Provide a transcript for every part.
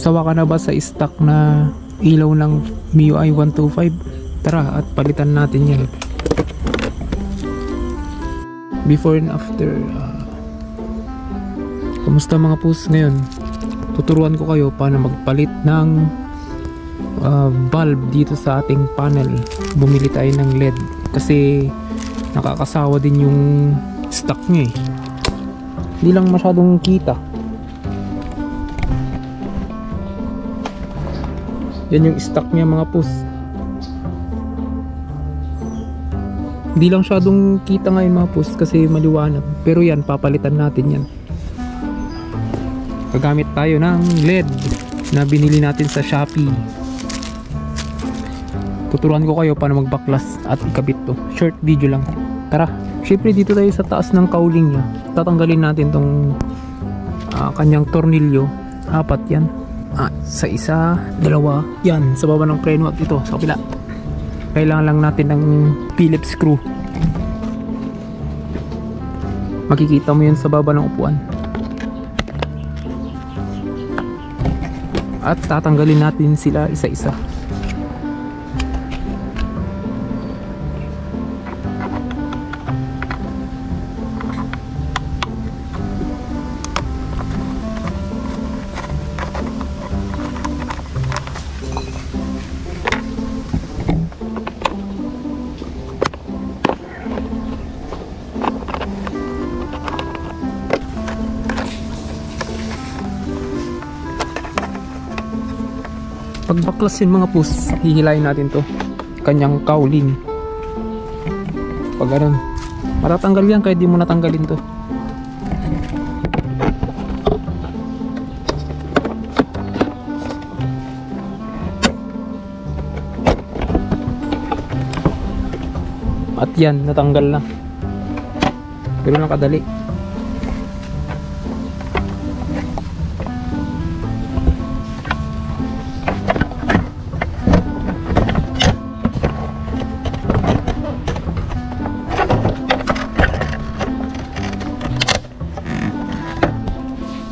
Sawa ka na ba sa stock na ilaw ng MIUI 125? Tara at palitan natin yan. Before and after. Kumusta mga pus ngayon? Tuturuan ko kayo paano magpalit ng bulb dito sa ating panel. Bumili tayo ng LED kasi nakakasawa din yung stock nya eh. Hindi lang masyadong kita. Yan yung stock nya mga pus. Hindi lang masyadong kita ngayon mga pus kasi maliwanag. Pero yan, papalitan natin yan. Gagamit tayo ng LED na binili natin sa Shopee. Tuturuan ko kayo paano magbaklas at ikabit to. Short video lang. Tara. Syempre dito tayo sa taas ng cowling nya. Tatanggalin natin tong kanyang tornilyo. 4 yan. Sa isa, 2. Yan, sa baba ng preno at ito sa kabila. Kailangan lang natin ng Phillips screw. Makikita mo yun sa baba ng upuan. At tatanggalin natin sila isa-isa. Pagbaklasin mga pus, hihilayin natin to kanyang cowling. Pag ganun, matatanggal yan kahit di mo natanggalin to. At yan, natanggal na. Pero nakadali.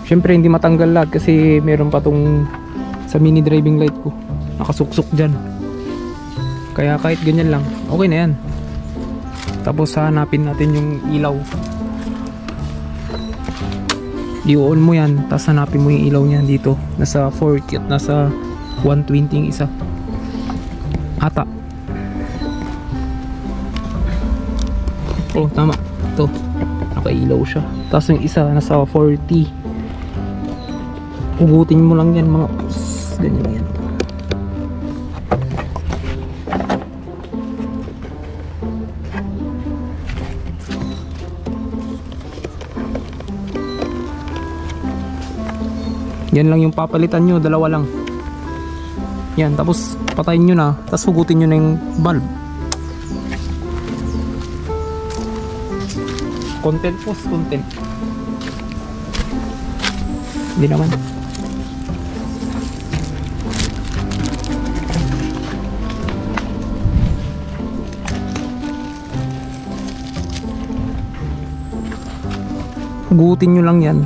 Siyempre hindi matanggal lahat kasi meron pa tong sa mini driving light ko nakasuksok dyan. Kaya kahit ganyan lang, okay na yan. Tapos hanapin natin yung ilaw. I-on mo yan, tapos hanapin mo yung ilaw niya dito. Nasa 40 at nasa 120 yung isa. Ata. Oh, tama. Ito. Nakailaw siya. Tapos yung isa nasa 40. Hugutin mo lang yan mga pus. Ganyan yan. Yan lang yung papalitan nyo. 2 lang. Yan. Tapos patayin nyo na. Tapos hugutin nyo na yung bulb. Content pus. Content. Hindi naman. Hugutin nyo lang yan.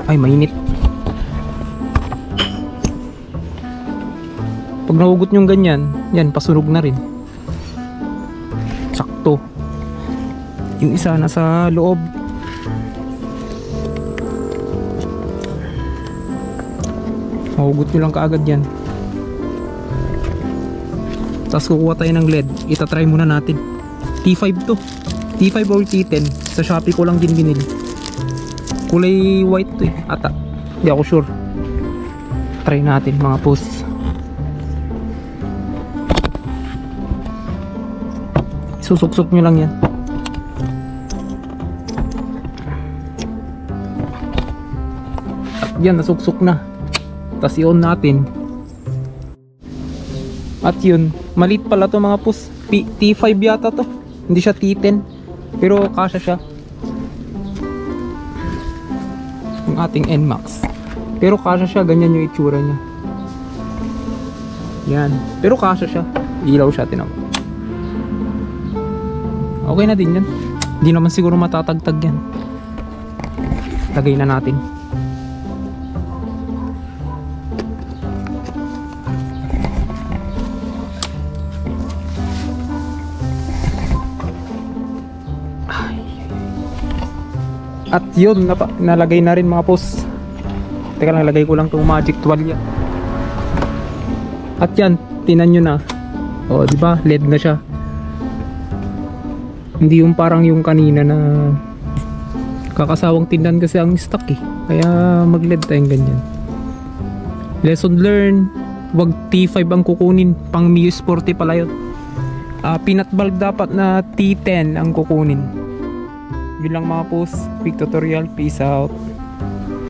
Ay, mainit. Pag nahugot nyo ganyan, yan, pasunog na rin. Sakto. Yung isa nasa loob. Mahugot nyo lang kaagad yan. Tapos kukuha tayo ng LED. Itatry muna natin. T5 to. T5 or T10. Sa Shopee ko lang din binili. Kulay white to eh. Ata. Hindi ako sure. Try natin mga pus. Susuksok nyo lang yan. At yan, nasuksok na. Tapos i-on natin. At yun, maliit pala to mga pus. T5 yata to. Hindi siya T10. Pero kasya siya. Yung ating NMAX. Pero kasya siya. Ganyan yung itsura niya. Yan. Pero kasya siya. Ilaw siya. Tinawag. Okay na din yan. Hindi naman siguro matatagtag yan. lagay na natin. At yun, nalagay na rin mga boss. Teka lang, lagay ko lang itong magic tuwalya. At yan, tinan nyo na. O, diba? LED na siya. Hindi yung parang yung kanina na kakasawang tindan kasi ang stock eh. Kaya mag-LED tayong ganyan. Lesson learned. Wag T5 ang kukunin. Pang Muse 40 pala yun. Peanut bulb dapat na T10 ang kukunin. Yun lang mga post. Quick tutorial. Peace out.